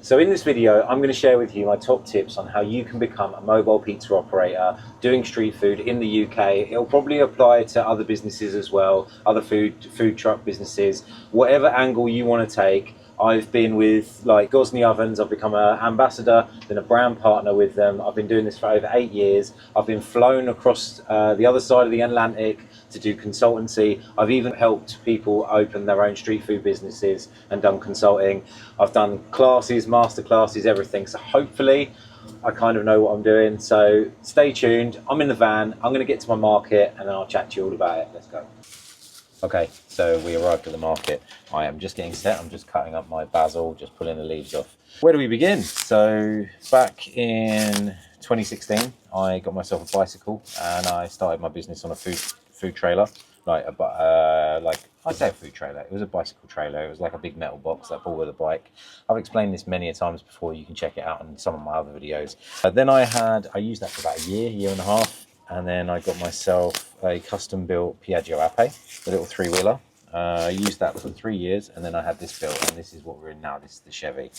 So in this video, I'm going to share with you my top tips on how you can become a mobile pizza operator doing street food in the UK. It'll probably apply to other businesses as well, other food truck businesses, whatever angle you want to take. I've been with like Gozney ovens, I've become an ambassador, been a brand partner with them. I've been doing this for over 8 years. I've been flown across the other side of the Atlantic to do consultancy. I've even helped people open their own street food businesses and done consulting. I've done classes, master classes, everything. So hopefully I kind of know what I'm doing. So stay tuned. I'm in the van. I'm going to get to my market and then I'll chat to you all about it. Let's go. Okay, so we arrived at the market. I am just getting set. I'm just cutting up my basil, just pulling the leaves off. Where do we begin? So back in 2016, I got myself a bicycle and I started my business on a food trailer. Like I say a food trailer. It was a bicycle trailer. It was like a big metal box that pulled with a bike. I've explained this many a times before. You can check it out on some of my other videos. Then I used that for about a year and a half. And then I got myself a custom built Piaggio Ape, a little 3-wheeler. I used that for 3 years, and then I had this built, and this is what we're in now. This is the Chevy.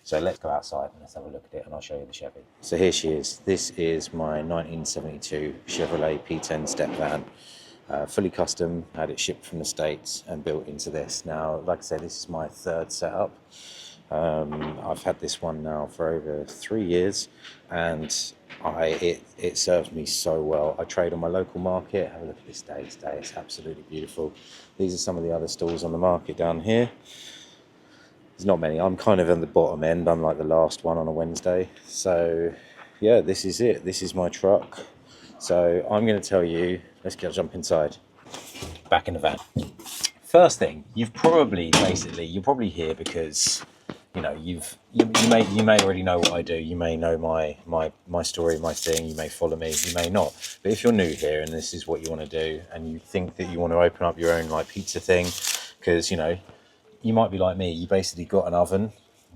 So let's go outside and let's have a look at it, and I'll show you the Chevy. So here she is. This is my 1972 Chevrolet P10 step van. Fully custom, had it shipped from the States and built into this. Now, like I said, this is my third setup. I've had this one now for over 3 years, and it serves me so well. I trade on my local market. Have a look at this day today. It's absolutely beautiful. These are some of the other stalls on the market down here. There's not many. I'm kind of in the bottom end. I'm like the last one on a Wednesday. So yeah, this is it. This is my truck. So I'm going to tell you, let's go jump inside. Back in the van. First thing, you're probably here because you know you may already know what I do. You may know my story, my thing. You may follow me, you may not. But if you're new here and this is what you want to do, and you think that you want to open up your own like pizza thing, because you know you might be like me. You basically got an oven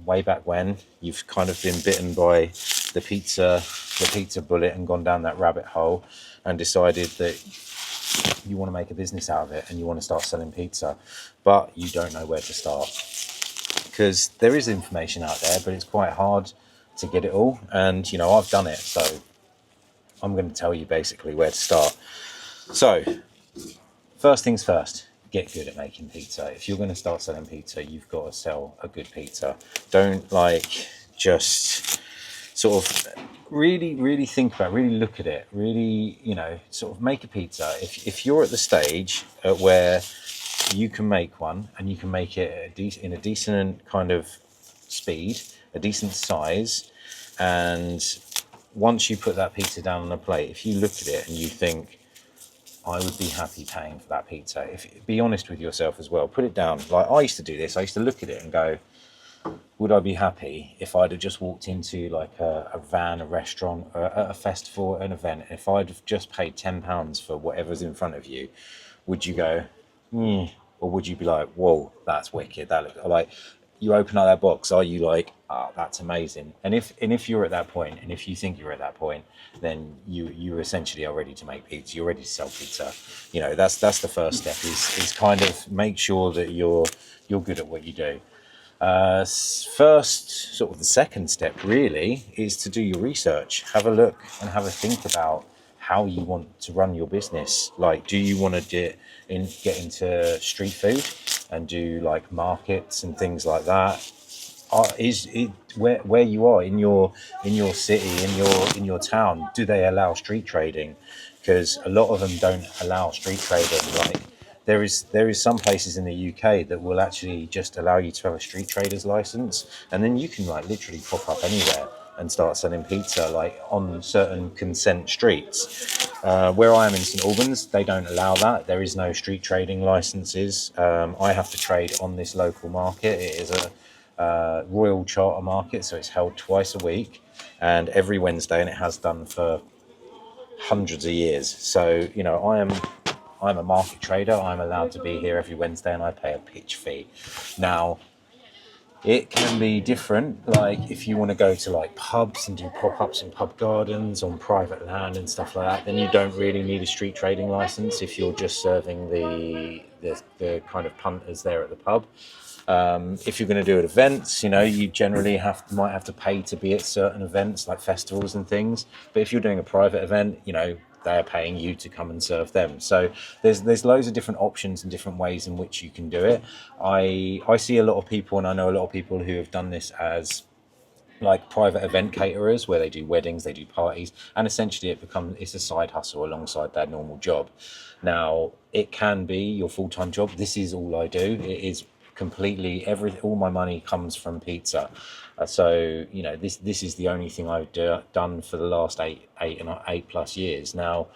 way back when. You've kind of been bitten by the pizza bullet and gone down that rabbit hole and decided that you want to make a business out of it and you want to start selling pizza, but you don't know where to start. Because there is information out there, but it's quite hard to get it all. And, you know, I've done it, so I'm going to tell you basically where to start. So, first things first, get good at making pizza. If you're going to start selling pizza, you've got to sell a good pizza. Don't, just sort of really think about it, really look at it, really, you know, sort of make a pizza. If you're at the stage where you can make one and you can make it in a decent kind of speed, a decent size, and once you put that pizza down on a plate, if you look at it and you think, I would be happy paying for that pizza, be honest with yourself as well, put it down. Like I used to do this, I used to look at it and go, would I be happy if I'd have just walked into like a van, a restaurant, a festival, an event, if I'd have just paid £10 for whatever's in front of you, would you go, or would you be like, whoa, that's wicked, that looks like, you open up that box, are you like, that's amazing? And if you're at that point, and if you think you're at that point, then you essentially are ready to make pizza, you're ready to sell pizza. You know, that's the first step, is kind of make sure that you're good at what you do. First, sort of the second step really is to do your research. Have a look and have a think about how you want to run your business. Like, do you want to get into street food and do like markets and things like that? Is it where you are in your city, in your town, do they allow street trading? Because a lot of them don't allow street trading. Like there is some places in the UK that will actually just allow you to have a street trader's license, and then you can like literally pop up anywhere and start selling pizza like on certain consent streets. Where I am in St Albans, they don't allow that. There is no street trading licenses. I have to trade on this local market. It is a Royal Charter market, so it's held twice a week and every Wednesday, and it has done for hundreds of years. So, you know, I'm a market trader. I'm allowed to be here every Wednesday and I pay a pitch fee. Now, it can be different, like if you want to go to like pubs and do pop-ups in pub gardens on private land and stuff like that, then you don't really need a street trading license if you're just serving the kind of punters there at the pub. If you're going to do events, you generally might have to pay to be at certain events like festivals and things. But if you're doing a private event, they're paying you to come and serve them. So there's loads of different options and different ways in which you can do it. I see a lot of people, and I know a lot of people who have done this as like private event caterers, where they do weddings, they do parties, and essentially it's a side hustle alongside their normal job. Now, it can be your full-time job. This is all I do. It is completely all my money comes from pizza. So this is the only thing I've done for the last eight plus years now.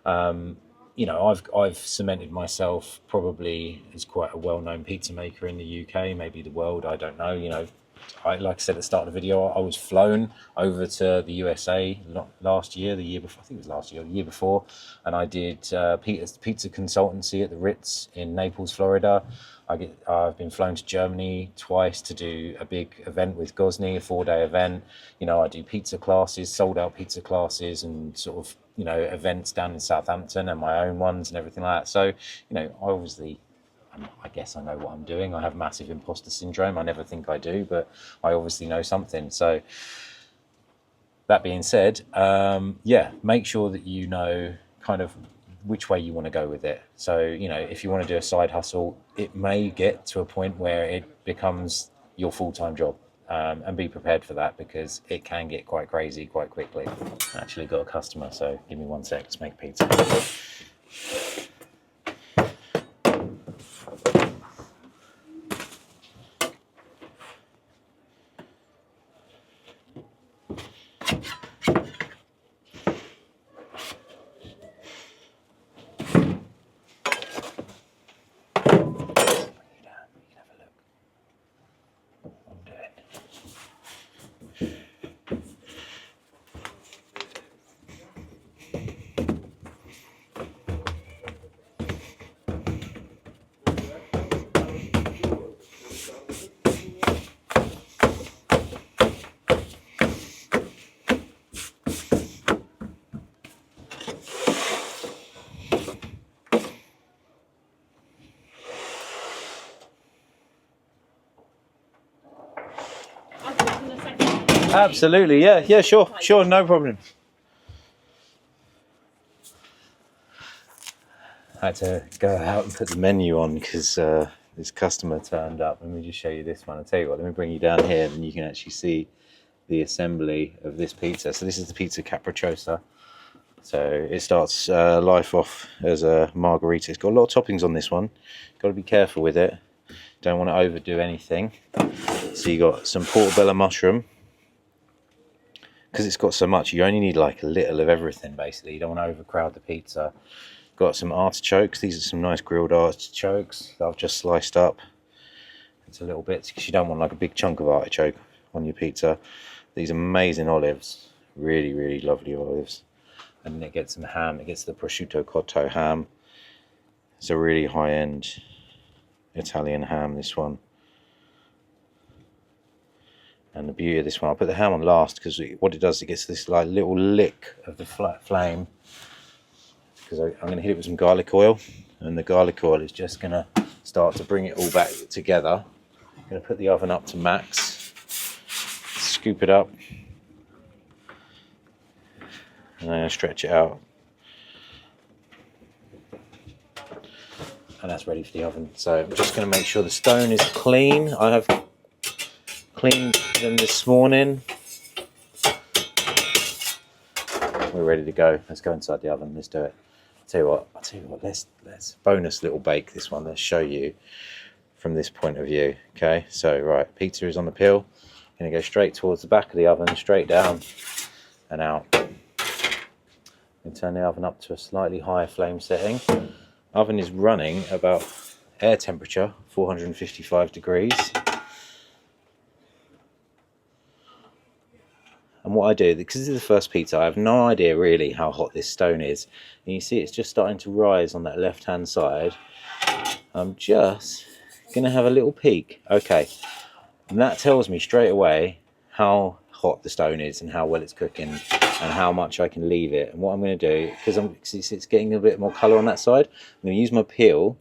I've cemented myself probably as quite a well-known pizza maker in the UK, maybe the world, I don't know. Like I said at the start of the video, I was flown over to the USA last year, the year before, I think it was last year, the year before, and I did pizza consultancy at the Ritz in Naples, Florida. I've been flown to Germany twice to do a big event with Gozney, a 4-day event. I do pizza classes, sold out pizza classes, and sort of events down in Southampton, and my own ones and everything like that. So I guess I know what I'm doing. I have massive imposter syndrome. I never think I do, but I obviously know something. So that being said, make sure that you know kind of which way you want to go with it. So, if you want to do a side hustle, it may get to a point where it becomes your full-time job. And be prepared for that, because it can get quite crazy quite quickly. I actually got a customer, so give me 1 sec to make pizza. Absolutely, yeah, sure, no problem. I had to go out and put the menu on because this customer turned up. Let me just show you this one. I'll tell you what, let me bring you down here and you can actually see the assembly of this pizza. So this is the pizza capricciosa. So it starts life off as a margherita. It's got a lot of toppings on this one. Got to be careful with it. Don't want to overdo anything. So you got some portobello mushroom. Because it's got so much, you only need like a little of everything basically. You don't want to overcrowd the pizza. Got some artichokes. These are some nice grilled artichokes that I've just sliced up into little bits, because you don't want like a big chunk of artichoke on your pizza. These amazing olives, really, really lovely olives. And then it gets some ham. It gets the prosciutto cotto ham. It's a really high-end Italian ham, this one. And the beauty of this one, I'll put the ham on last, because what it does, it gets this like little lick of the flame. Because I'm going to hit it with some garlic oil, and the garlic oil is just going to start to bring it all back together. I'm going to put the oven up to max, scoop it up, and then stretch it out. And that's ready for the oven. So I'm just going to make sure the stone is clean. I have cleaned them this morning. We're ready to go. Let's go inside the oven. Let's do it. I'll tell you what. Let's bonus little bake this one. Let's show you from this point of view. Okay. So right, pizza is on the peel. I'm going to go straight towards the back of the oven, straight down and out. And turn the oven up to a slightly higher flame setting. Oven is running about air temperature, 455 degrees. And what I do, because this is the first pizza, I have no idea really how hot this stone is. And you see it's just starting to rise on that left-hand side. I'm just going to have a little peek. Okay, and that tells me straight away how hot the stone is and how well it's cooking and how much I can leave it. And what I'm going to do, because it's getting a bit more colour on that side, I'm going to use my peel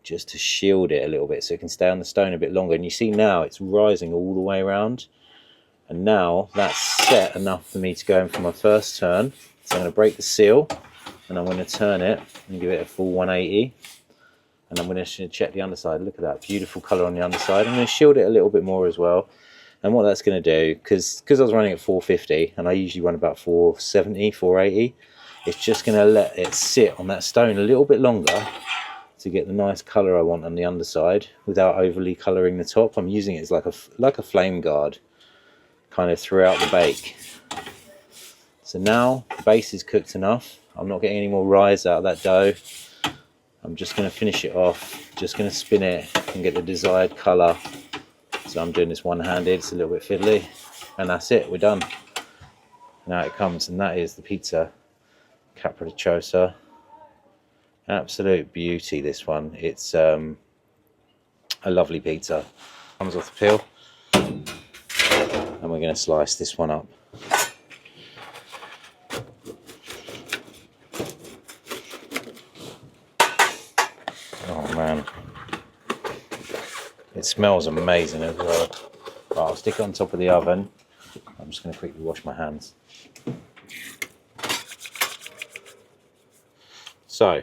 just to shield it a little bit so it can stay on the stone a bit longer. And you see now it's rising all the way around, and now that's set enough for me to go in for my first turn. So I'm going to break the seal and I'm going to turn it and give it a full 180, and I'm going to check the underside. Look at that beautiful colour on the underside. I'm going to shield it a little bit more as well. And what that's going to do, because I was running at 450 and I usually run about 470, 480, it's just going to let it sit on that stone a little bit longer to get the nice colour I want on the underside without overly colouring the top. I'm using it as like a flame guard kind of throughout the bake. So now the base is cooked enough. I'm not getting any more rise out of that dough. I'm just going to finish it off, just going to spin it and get the desired colour. So I'm doing this one-handed, it's a little bit fiddly, and that's it, we're done. Now it comes, and that is the pizza capricciosa. Absolute beauty, this one. It's a lovely pizza. Comes off the peel, and we're going to slice this one up. Oh man, it smells amazing as well. Right, I'll stick it on top of the oven. I'm just going to quickly wash my hands. So,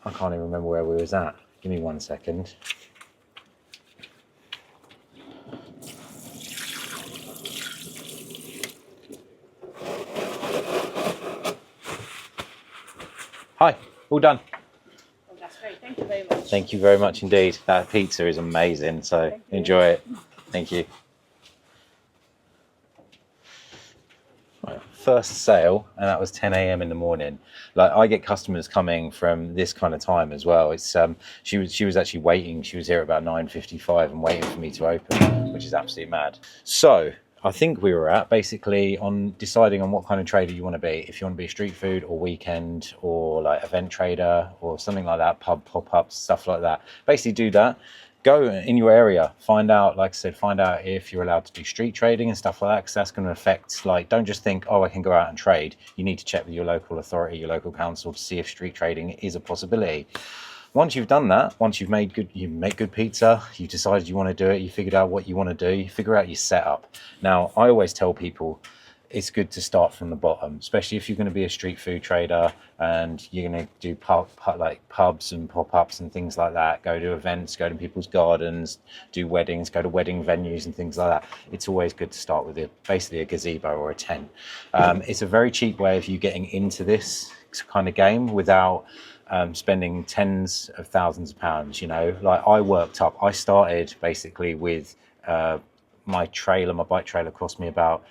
I can't even remember where we was at. Give me 1 second. Hi, all done. Oh, that's great. Thank you very much. Thank you very much indeed. That pizza is amazing, so enjoy it. Thank you. Right, first sale, and that was 10 a.m. in the morning. Like, I get customers coming from this kind of time as well. It's she was actually waiting. She was here at about 9:55 and waiting for me to open, which is absolutely mad. So I think we were at basically on deciding on what kind of trader you want to be. If you want to be street food or weekend or like event trader or something like that, pub pop-ups, stuff like that. Basically do that. Go in your area, find out, like I said, find out if you're allowed to do street trading and stuff like that, because that's going to affect, like, don't just think, oh, I can go out and trade. You need to check with your local authority, your local council, to see if street trading is a possibility. Once you've done that, once you make good pizza, you decided you want to do it, you figured out what you want to do, you figure out your setup. Now, I always tell people it's good to start from the bottom, especially if you're going to be a street food trader and you're going to do like pubs and pop-ups and things like that, go to events, go to people's gardens, do weddings, go to wedding venues and things like that. It's always good to start with basically a gazebo or a tent. It's a very cheap way of you getting into this kind of game without spending tens of thousands of pounds. You know, like I started basically with my bike trailer cost me about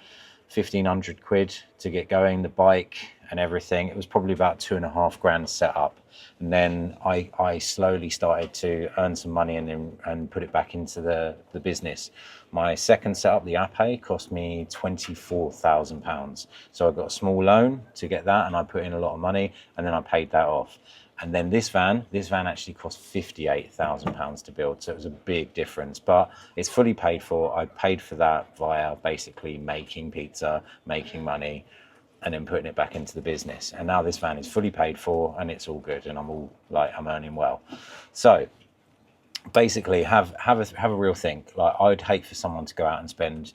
1,500 quid to get going, the bike and everything. It was probably about 2.5 grand set up, and then I slowly started to earn some money and put it back into the business. My second setup, the Ape, cost me £24,000. So I got a small loan to get that, and I put in a lot of money, and then I paid that off. And then this van actually cost £58,000 to build, so it was a big difference, but it's fully paid for. I paid for that via basically making pizza, making money, and then putting it back into the business. And now this van is fully paid for, and it's all good, and I'm earning well. So basically, have a real think. Like, I'd hate for someone to go out and spend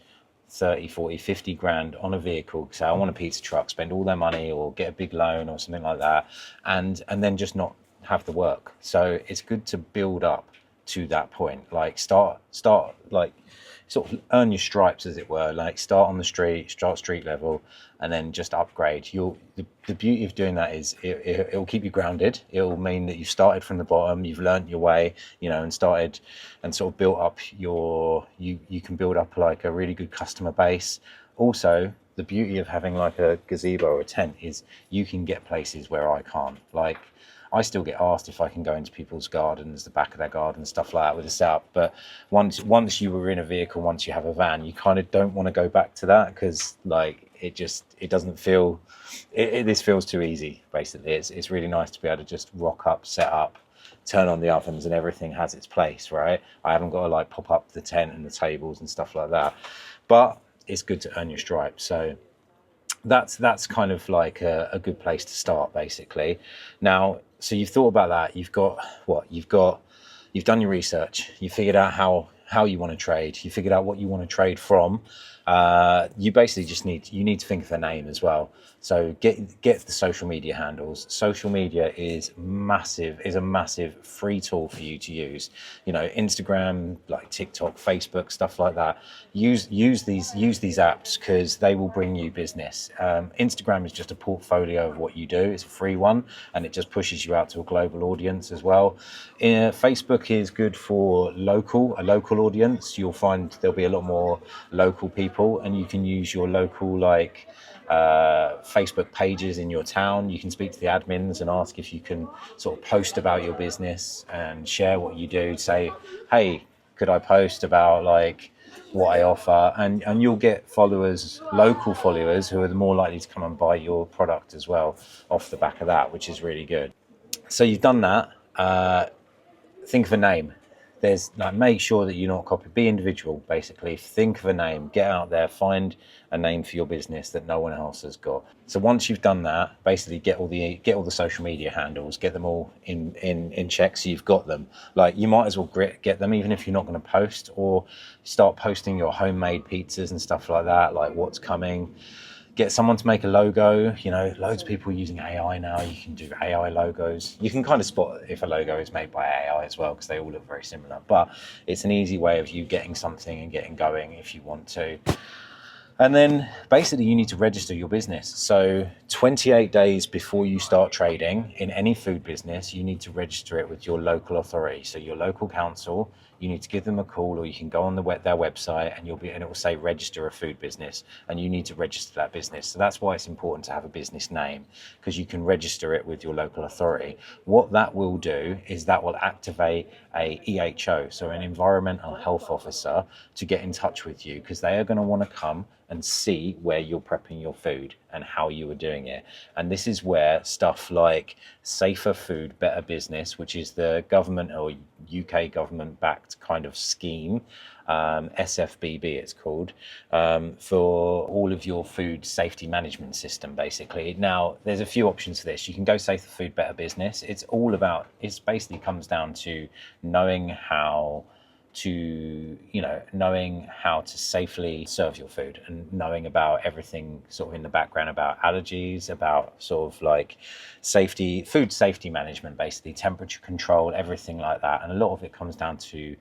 30, 40, 50 grand on a vehicle, say I want a pizza truck, spend all their money or get a big loan or something like that, and then just not have the work. So it's good to build up to that point. Like start like sort of earn your stripes, as it were. Like start on the street, start street level, and then just upgrade. The beauty of doing that is it'll keep you grounded. It'll mean that you've started from the bottom, you've learnt your way, you know, and started and sort of built up you can build up like a really good customer base. Also, the beauty of having like a gazebo or a tent is you can get places where I can't. Like, I still get asked if I can go into people's gardens, the back of their garden, stuff like that with a setup. But once you were in a vehicle, once you have a van, you kind of don't want to go back to that, because like it doesn't feel, this feels too easy. Basically, it's really nice to be able to just rock up, set up, turn on the ovens, and everything has its place, right? I haven't got to like pop up the tent and the tables and stuff like that. But it's good to earn your stripes. So that's kind of like a good place to start, basically. Now, So you've thought about that. You've done your research. You figured out how you want to trade. You figured out what you want to trade from. You basically just need to think of a name as well. So get the social media handles. Social media is a massive free tool for you to use. Instagram, like TikTok, Facebook, stuff like that. Use these apps because they will bring you business. Instagram is just a portfolio of what you do. It's a free one, and it just pushes you out to a global audience as well. Facebook is good for a local audience. You'll find there'll be a lot more local people, and you can use your local Facebook pages in your town. You can speak to the admins and ask if you can sort of post about your business and share what you do. Say, hey, could I post about what I offer? And you'll get local followers who are more likely to come and buy your product as well off the back of that, which is really good. So you've done that. Think of a name. Make sure that you're not copied. Be individual, basically. Think of a name. Get out there. Find a name for your business that no one else has got. So once you've done that, basically get all the social media handles. Get them all in check so you've got them. You might as well get them even if you're not going to post, or start posting your homemade pizzas and stuff like that. Like what's coming. Get someone to make a logo. Loads of people are using AI now. You can do AI logos. You can kind of spot if a logo is made by AI as well, because they all look very similar. But it's an easy way of you getting something and getting going if you want to. And then basically you need to register your business. So 28 days before you start trading in any food business, you need to register it with your local authority. So your local council, you need to give them a call, or you can go on their website and it will say register a food business, and you need to register that business. So that's why it's important to have a business name, because you can register it with your local authority. What that will do is that will activate a EHO, so an environmental health officer, to get in touch with you, because they are going to want to come and see where you're prepping your food and how you are doing it. And this is where stuff like Safer Food, Better Business, which is the government or UK government backed kind of scheme, SFBB it's called, for all of your food safety management system, basically. Now, there's a few options for this. You can go Safer Food, Better Business. It basically comes down to knowing how to safely serve your food, and knowing about everything sort of in the background about allergies, about sort of food safety management, basically temperature control, everything like that. And a lot of it comes down to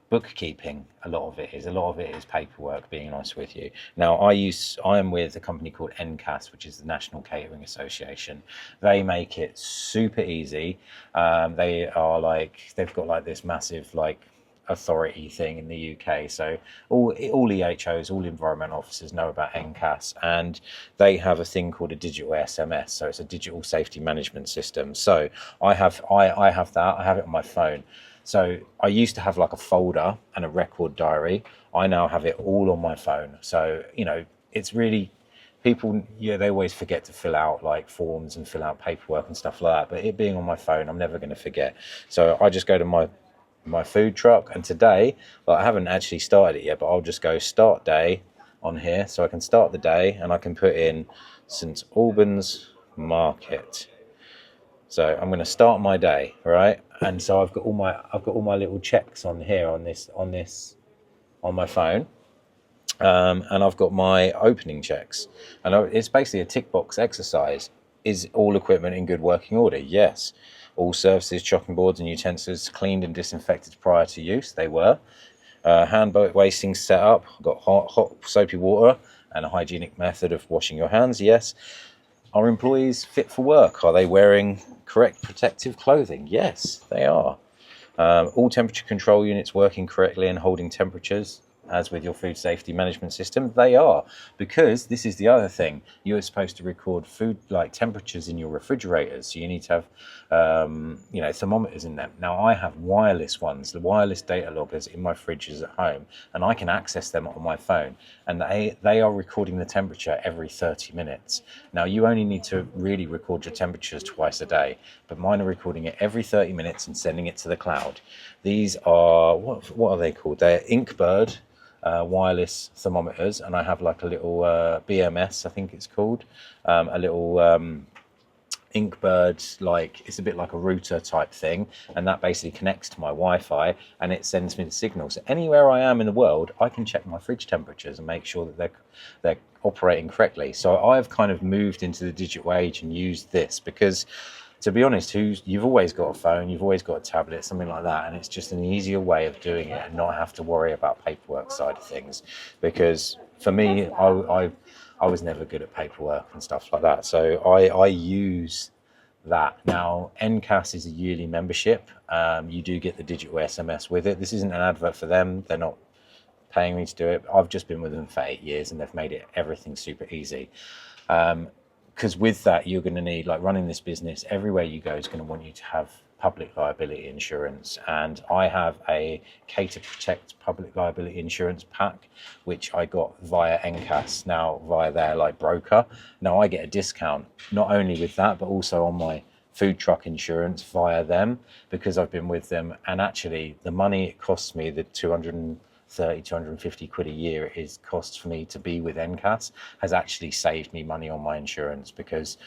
bookkeeping. A lot of it is paperwork, being honest with you. Now, I am with a company called NCAS, which is the National Catering Association. They make it super easy. They've got this massive authority thing in the UK. So all EHOs, all environmental officers know about NCAS, and they have a thing called a digital SMS. So it's a digital safety management system. So I have that. I have it on my phone. So I used to have a folder and a record diary. I now have it all on my phone. So, it's really, people, they always forget to fill out forms and fill out paperwork and stuff like that. But it being on my phone, I'm never going to forget. So I just go to my food truck, and today, I haven't actually started it yet, but I'll just go start day on here. So I can start the day, and I can put in St Albans Market. So I'm going to start my day, right? And so I've got all my little checks on here on my phone, and I've got my opening checks, and it's basically a tick box exercise. Is all equipment in good working order? Yes. All surfaces, chopping boards and utensils cleaned and disinfected prior to use? They were. Hand wasting set up. Got hot soapy water and a hygienic method of washing your hands? Yes. Are employees fit for work? Are they wearing correct protective clothing? Yes, they are. All temperature control units working correctly and holding temperatures, as with your food safety management system? They are, because this is the other thing. You're supposed to record food temperatures in your refrigerators, so you need to have thermometers in them. Now, I have wireless ones, the wireless data loggers in my fridges at home, and I can access them on my phone, and they are recording the temperature every 30 minutes. Now, you only need to really record your temperatures twice a day, but mine are recording it every 30 minutes and sending it to the cloud. These are, what are they called? They're Inkbird wireless thermometers, and I have a little BMS, I think it's called, a little Inkbird, like it's a bit like a router type thing, and that basically connects to my Wi-Fi and it sends me the signal. So anywhere I am in the world, I can check my fridge temperatures and make sure that they're operating correctly. So I've kind of moved into the digital age and used this because, to be honest, you've always got a phone, you've always got a tablet, something like that, and it's just an easier way of doing it and not have to worry about paperwork side of things. Because for me, I was never good at paperwork and stuff like that, so I use that. Now, NCAS is a yearly membership. You do get the digital SMS with it. This isn't an advert for them. They're not paying me to do it. I've just been with them for 8 years and they've made it everything super easy. Because with that, you're going to need, like running this business, everywhere you go is going to want you to have public liability insurance. And I have a Cater Protect public liability insurance pack, which I got via NCAS, now via their like broker. Now I get a discount, not only with that, but also on my food truck insurance via them, because I've been with them. And actually the money it costs me, the 250 quid a year it costs for me to be with NCAS, has actually saved me money on my insurance, because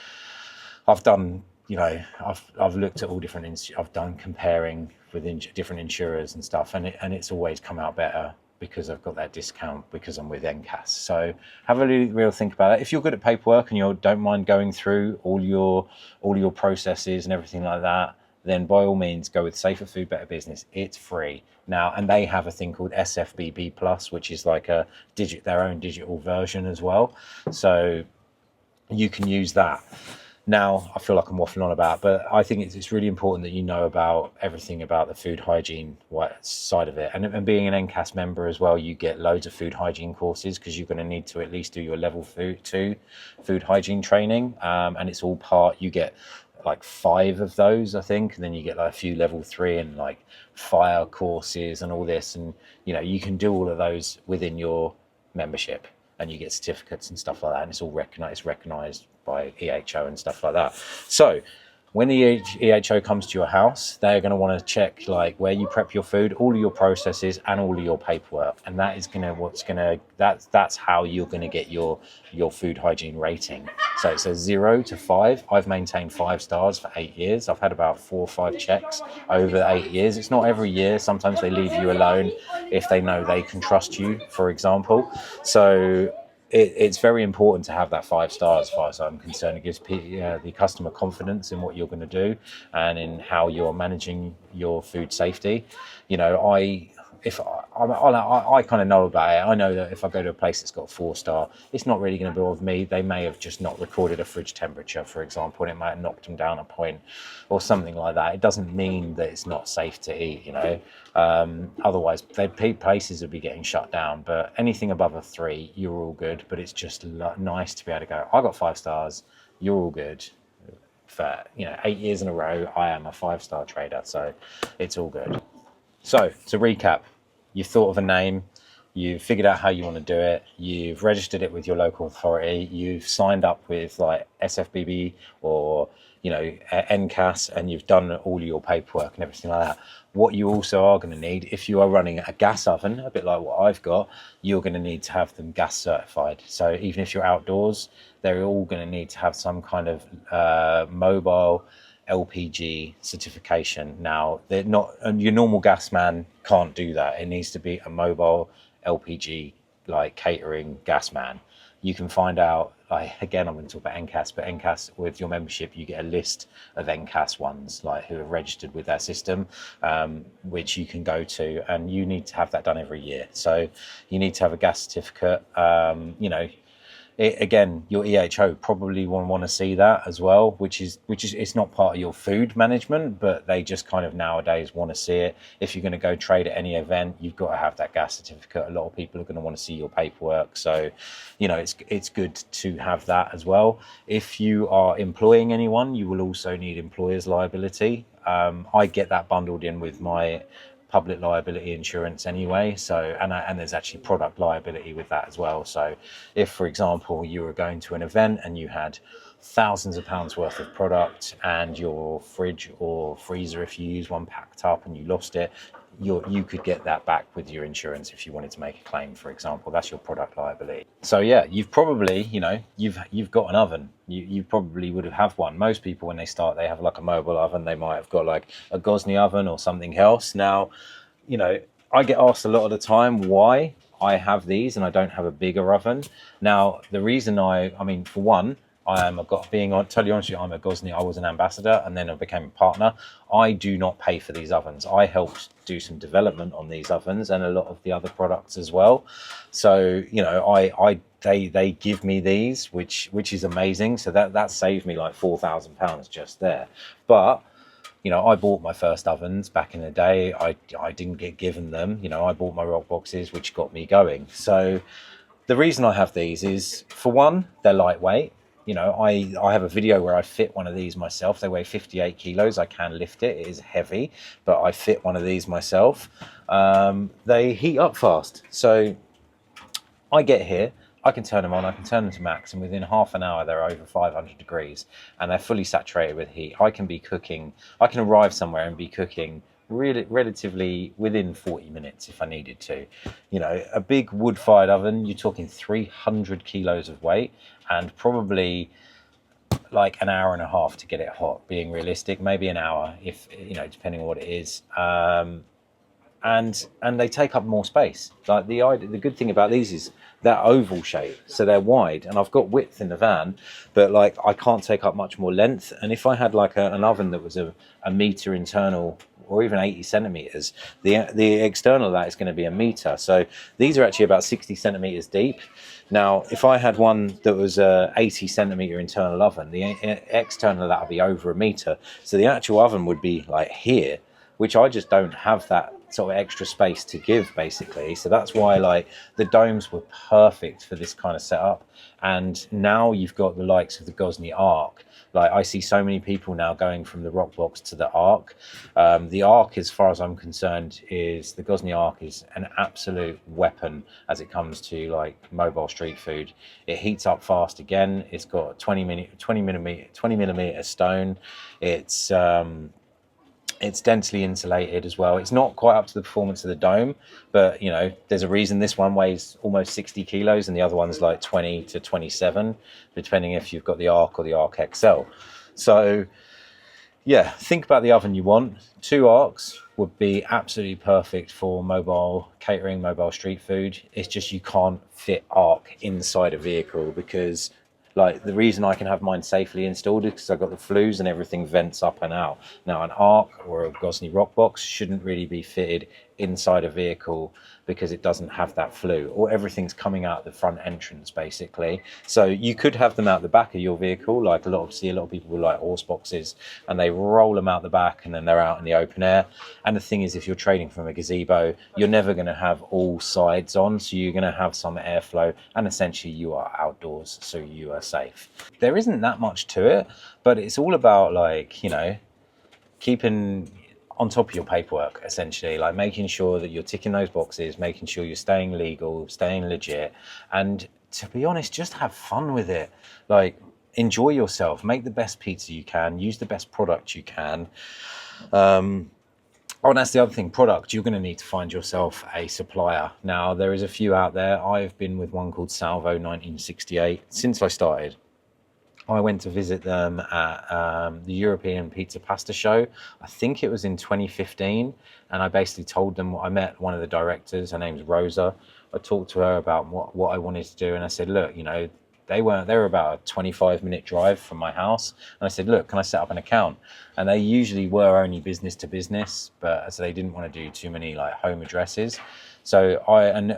I've done, I've looked at all different, I've done comparing with different insurers and stuff, and it's always come out better because I've got that discount because I'm with NCAS. So have a real think about it. If you're good at paperwork and you don't mind going through all your processes and everything like that, then by all means go with Safer Food, Better Business. It's free now, and they have a thing called SFBB Plus, which is like their own digital version as well. So you can use that. Now, I feel like I'm waffling on about, but I think it's really important that you know about everything about the food hygiene side of it. And being an NCAS member as well, you get loads of food hygiene courses, because you're going to need to at least do your level 2 food hygiene training. And it's all you get like 5 of those, I think, and then you get like a few level 3 and like fire courses and all this, and you can do all of those within your membership, and you get certificates and stuff like that, and it's all recognized by EHO and stuff like that. So when the EHO comes to your house, they're going to want to check like where you prep your food, all of your processes, and all of your paperwork, and that is that's how you're going to get your food hygiene rating. So it's a 0 to 5. I've maintained 5 stars for 8 years. I've had about 4 or 5 checks over 8 years. It's not every year. Sometimes they leave you alone if they know they can trust you, for example. So it's very important to have that 5 stars, as far as I'm concerned. It gives the customer confidence in what you're going to do and in how you're managing your food safety. I kind of know about it. I know that if I go to a place that's got 4-star, it's not really going to bother me. They may have just not recorded a fridge temperature, for example, and it might have knocked them down a point or something like that. It doesn't mean that it's not safe to eat, Otherwise, places would be getting shut down. But anything above a 3, you're all good. But it's just nice to be able to go, I got 5 stars, you're all good. For 8 years in a row, I am a 5-star trader, so it's all good. So to recap, you've thought of a name, you've figured out how you want to do it, you've registered it with your local authority, you've signed up with like SFBB or NCAS, and you've done all your paperwork and everything like that. What you also are going to need, if you are running a gas oven, a bit like what I've got, you're going to need to have them gas certified. So even if you're outdoors, they're all going to need to have some kind of mobile LPG certification. Now, they're not, your normal gas man can't do that. It needs to be a mobile LPG, like catering gas man. You can find out, again, I'm going to talk about NCAS, but NCAS, with your membership, you get a list of NCAS ones, like who are registered with their system, which you can go to, and you need to have that done every year. So you need to have a gas certificate. Again, your EHO probably want to see that as well, which is it's not part of your food management, but they just kind of nowadays want to see it. If you're going to go trade at any event, you've got to have that gas certificate. A lot of people are going to want to see your paperwork, so it's good to have that as well. If you are employing anyone, you will also need employer's liability. I get that bundled in with my public liability insurance anyway, so and there's actually product liability with that as well. So if, for example, you were going to an event and you had thousands of pounds worth of product and your fridge or freezer, if you use one, packed up and you lost it, you could get that back with your insurance if you wanted to make a claim, for example. That's your product liability. So yeah, you've probably, you've got an oven. You probably would have one. Most people, when they start, they have like a mobile oven. They might have got like a Gozney oven or something else. Now, I get asked a lot of the time why I have these and I don't have a bigger oven. Now, the reason I mean, for one, totally honest with you, I'm a Gozney. I was an ambassador and then I became a partner. I do not pay for these ovens. I helped do some development on these ovens and a lot of the other products as well. So, they give me these, which is amazing. So that saved me like £4,000 just there. But I bought my first ovens back in the day. I didn't get given them. I bought my rock boxes, which got me going. So the reason I have these is, for one, they're lightweight. I have a video where I fit one of these myself. They weigh 58 kilos. I can lift it. It is heavy, but I fit one of these myself. They heat up fast. So I get here, I can turn them on, I can turn them to max, and within half an hour they're over 500 degrees and they're fully saturated with heat. I can arrive somewhere and be cooking really relatively within 40 minutes if I needed to. A big wood-fired oven, you're talking 300 kilos of weight and probably like an hour and a half to get it hot, being realistic, maybe an hour if, depending on what it is. And they take up more space. Like the good thing about these is they're oval shape, so they're wide, and I've got width in the van, but like I can't take up much more length. And if I had like an oven that was a meter internal or even 80 centimeters, the external of that is going to be a meter. So these are actually about 60 centimeters deep. Now, if I had one that was a 80 centimeter internal oven, the external of that would be over a meter. So the actual oven would be like here, which I just don't have that sort of extra space to give, basically. So that's why like the domes were perfect for this kind of setup. And now you've got the likes of the Gozney Arc. Like I see so many people now going from the rock box to the Arc. The Arc, as far as I'm concerned, the Gozney Arc is an absolute weapon as it comes to like mobile street food. It heats up fast again. It's got 20 millimeter stone. It's densely insulated as well. It's not quite up to the performance of the dome, but there's a reason this one weighs almost 60 kilos and the other one's like 20 to 27, depending if you've got the Arc or the Arc XL. So yeah, think about the oven you want. 2 Arcs would be absolutely perfect for mobile catering, mobile street food. It's just you can't fit Arc inside a vehicle because like the reason I can have mine safely installed is because I've got the flues and everything vents up and out. Now an Arc or a Gozney rock box shouldn't really be fitted inside a vehicle because it doesn't have that flue, or everything's coming out the front entrance basically. So you could have them out the back of your vehicle, like a lot of people with like horse boxes and they roll them out the back and then they're out in the open air. And the thing is, if you're trading from a gazebo, you're never going to have all sides on, so you're going to have some airflow and essentially you are outdoors, so you are safe. There isn't that much to it, but it's all about like keeping on top of your paperwork, essentially, like making sure that you're ticking those boxes, making sure you're staying legal, staying legit, and to be honest, just have fun with it. Like enjoy yourself, make the best pizza you can, use the best product you can. And that's the other thing, product, you're going to need to find yourself a supplier. Now, there is a few out there. I've been with one called Salvo 1968 since I started. I went to visit them at the European Pizza Pasta Show. I think it was in 2015. And I basically told them, I met one of the directors, her name's Rosa. I talked to her about what I wanted to do. And I said, look, they were about a 25-minute drive from my house. And I said, look, can I set up an account? And they usually were only business to business, but so they didn't want to do too many like home addresses. So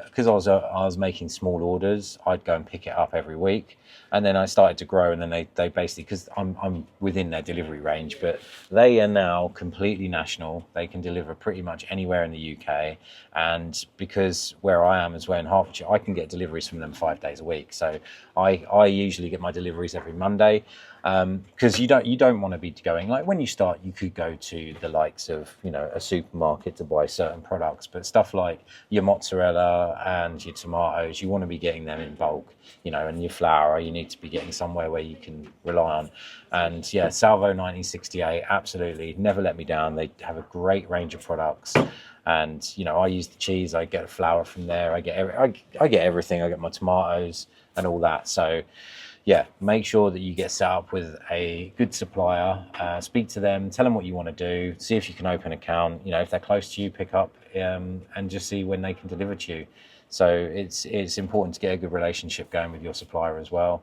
because I was making small orders, I'd go and pick it up every week. And then I started to grow, and then they basically, because I'm within their delivery range, but they are now completely national. They can deliver pretty much anywhere in the UK. And because where I am is where in Hertfordshire, I can get deliveries from them 5 days a week. So I usually get my deliveries every Monday. Because you don't want to be going, like when you start, you could go to the likes of a supermarket to buy certain products, but stuff like your mozzarella and your tomatoes, you want to be getting them in bulk, and your flour, you need to be getting somewhere where you can rely on. And yeah, Salvo 1968, absolutely, never let me down. They have a great range of products. And, I use the cheese, I get flour from there, I get everything, I get my tomatoes and all that. So yeah, make sure that you get set up with a good supplier, speak to them, tell them what you want to do, see if you can open an account, if they're close to you, pick up, and just see when they can deliver to you. So it's important to get a good relationship going with your supplier as well.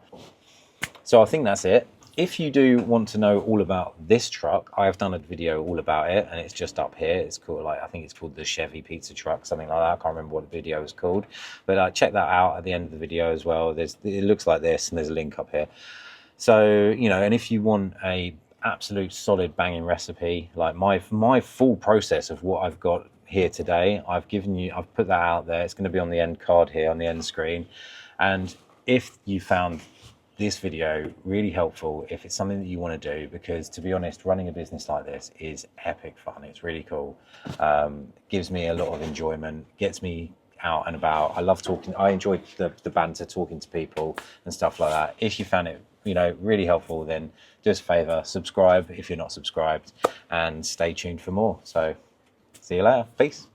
So I think that's it. If you do want to know all about this truck, I have done a video all about it, and it's just up here. It's called, I think it's called the Chevy Pizza Truck, something like that. I can't remember what the video is called, but check that out at the end of the video as well. It looks like this, and there's a link up here. So, and if you want a absolute solid banging recipe, like my full process of what I've got here today, I've put that out there. It's going to be on the end card here, on the end screen. And if you found this video really helpful, if it's something that you want to do, because to be honest, running a business like this is epic fun. It's really cool. Gives me a lot of enjoyment, gets me out and about. I love talking. I enjoy the banter, talking to people and stuff like that. If you found it really helpful, then do us a favor, subscribe if you're not subscribed, and stay tuned for more. So see you later. Peace.